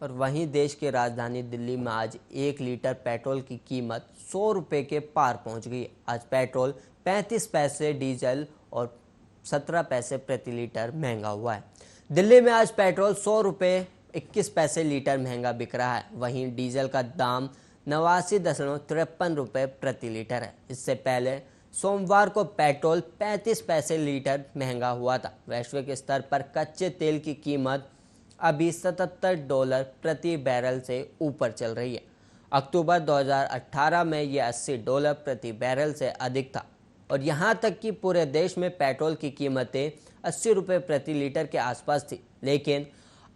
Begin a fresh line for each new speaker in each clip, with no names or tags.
और वहीं देश की राजधानी दिल्ली में आज 1 लीटर पेट्रोल की कीमत 100 रुपये के पार पहुंच गई है। आज पेट्रोल 35 पैसे, डीजल और 17 पैसे प्रति लीटर महंगा हुआ है। दिल्ली में आज पेट्रोल 100 रुपये 21 पैसे लीटर महंगा बिक रहा है। वहीं डीजल का दाम 89.53 रुपये प्रति लीटर है। इससे पहले सोमवार को पेट्रोल 35 पैसे लीटर महंगा हुआ था। वैश्विक स्तर पर कच्चे तेल की कीमत अभी $77 प्रति बैरल से ऊपर चल रही है। अक्टूबर 2018 में यह $80 प्रति बैरल से अधिक था और यहाँ तक कि पूरे देश में पेट्रोल की कीमतें 80 रुपये प्रति लीटर के आसपास थी। लेकिन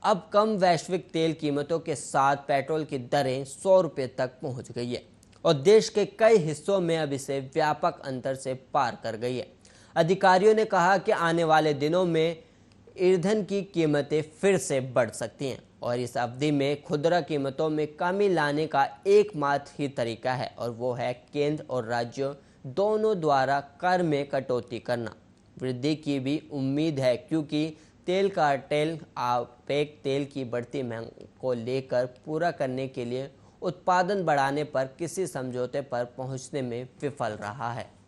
अब कम वैश्विक तेल कीमतों के साथ पेट्रोल की दरें 100 रुपये तक पहुँच गई है और देश के कई हिस्सों में अब इसे व्यापक अंतर से पार कर गई है। अधिकारियों ने कहा कि आने वाले दिनों में ईंधन की कीमतें फिर से बढ़ सकती हैं और इस अवधि में खुदरा कीमतों में कमी लाने का एकमात्र ही तरीका है और वो है केंद्र और राज्यों दोनों द्वारा कर में कटौती करना। वृद्धि की भी उम्मीद है क्योंकि तेल कार्टेल ओपेक तेल की बढ़ती मांग को लेकर पूरा करने के लिए उत्पादन बढ़ाने पर किसी समझौते पर पहुंचने में विफल रहा है।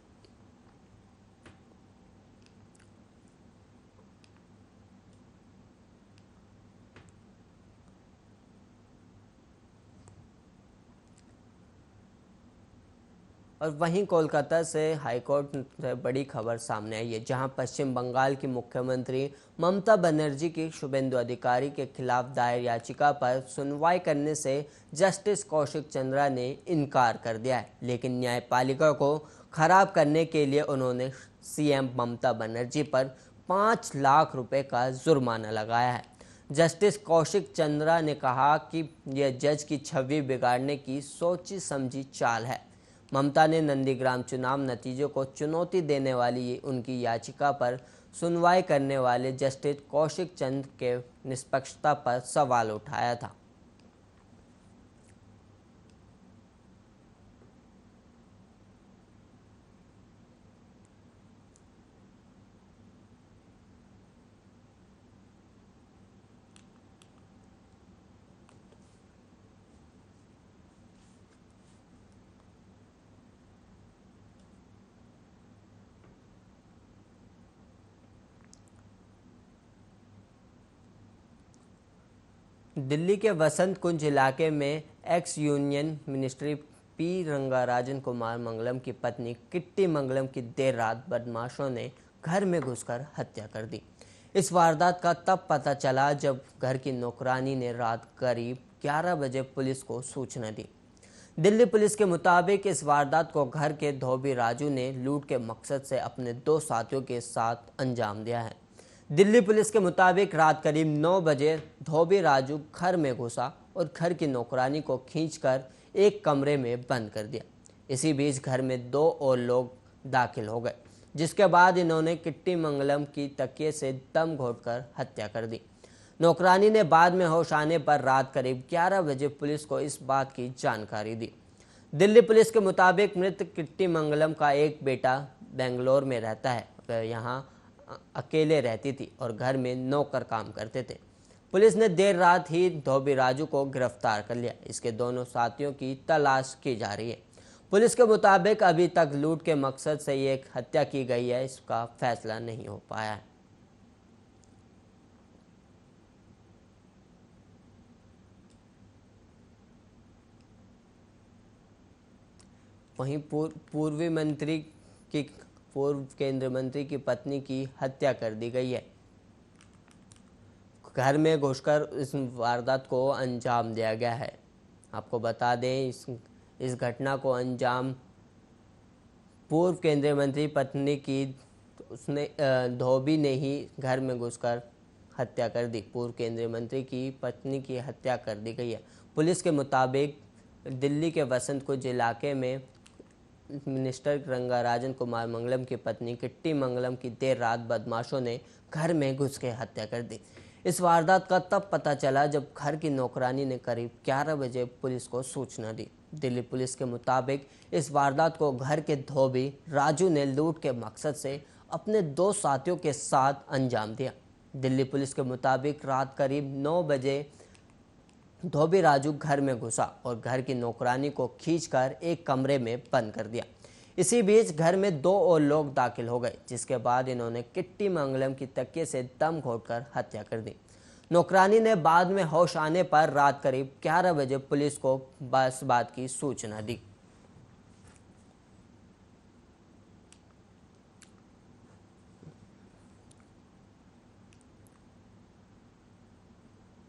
और वहीं कोलकाता से हाईकोर्ट से बड़ी खबर सामने आई है, जहां पश्चिम बंगाल की मुख्यमंत्री ममता बनर्जी की शुभेंदु अधिकारी के खिलाफ दायर याचिका पर सुनवाई करने से जस्टिस कौशिक चंद्रा ने इनकार कर दिया है। लेकिन न्यायपालिका को खराब करने के लिए उन्होंने सीएम ममता बनर्जी पर 5 लाख रुपए का जुर्माना लगाया है। जस्टिस कौशिक चंद्रा ने कहा कि यह जज की छवि बिगाड़ने की सोची समझी चाल है। ममता ने नंदीग्राम चुनाव नतीजों को चुनौती देने वाली उनकी याचिका पर सुनवाई करने वाले जस्टिस कौशिक चंद्र के निष्पक्षता पर सवाल उठाया था। दिल्ली के वसंत कुंज इलाके में ex union ministry P Rangarajan Kumar Mangalam की पत्नी किट्टी मंगलम की देर रात बदमाशों ने घर में घुसकर हत्या कर दी। इस वारदात का तब पता चला जब घर की नौकरानी ने रात करीब 11 बजे पुलिस को सूचना दी। दिल्ली पुलिस के मुताबिक इस वारदात को घर के धोबी राजू ने लूट के मकसद से अपने 2 साथियों के साथ अंजाम दिया है। दिल्ली पुलिस के मुताबिक रात करीब 9 बजे धोबी राजू घर में घुसा और घर की नौकरानी को खींचकर एक कमरे में बंद कर दिया। इसी बीच घर में 2 और लोग दाखिल हो गए, जिसके बाद इन्होंने किट्टी मंगलम की तकिए से दम घोंटकर हत्या कर दी। नौकरानी ने बाद में होश आने पर रात करीब 11 बजे पुलिस को इस बात की जानकारी दी। दिल्ली पुलिस के मुताबिक मृत किट्टी मंगलम का एक बेटा बेंगलोर में रहता है। वह यहाँ अकेले रहती थी और घर में नौकर काम करते थे। पुलिस ने देर रात ही धोबी राजू को गिरफ्तार कर लिया। इसके दोनों साथियों की तलाश की जा रही है। पुलिस के मुताबिक अभी तक लूट के मकसद से ये एक हत्या की गई है, इसका फैसला नहीं हो पाया है। वहीं पूर्व केंद्रीय मंत्री की पत्नी की हत्या कर दी गई है। घर में घुसकर इस वारदात को अंजाम दिया गया है। आपको बता दें, इस घटना को अंजाम पूर्व केंद्रीय मंत्री पत्नी की उसने धोबी ने ही घर में घुसकर हत्या कर दी। पूर्व केंद्रीय मंत्री की पत्नी की हत्या कर दी गई है। पुलिस के मुताबिक दिल्ली के वसंत कुंज इलाके में मिनिस्टर रंगाराजन कुमार मंगलम की पत्नी किट्टी मंगलम की देर रात बदमाशों ने घर में घुस के हत्या कर दी। इस वारदात का तब पता चला जब घर की नौकरानी ने करीब 11 बजे पुलिस को सूचना दी। दिल्ली पुलिस के मुताबिक इस वारदात को घर के धोबी राजू ने लूट के मकसद से अपने 2 साथियों के साथ अंजाम दिया। दिल्ली पुलिस के मुताबिक रात करीब 9 बजे धोबी राजू घर में घुसा और घर की नौकरानी को खींचकर एक कमरे में बंद कर दिया। इसी बीच घर में दो और लोग दाखिल हो गए, जिसके बाद इन्होंने किट्टी मंगलम की तकिए से दम घोंटकर हत्या कर दी। नौकरानी ने बाद में होश आने पर रात करीब 11 बजे पुलिस को बस बात की सूचना दी।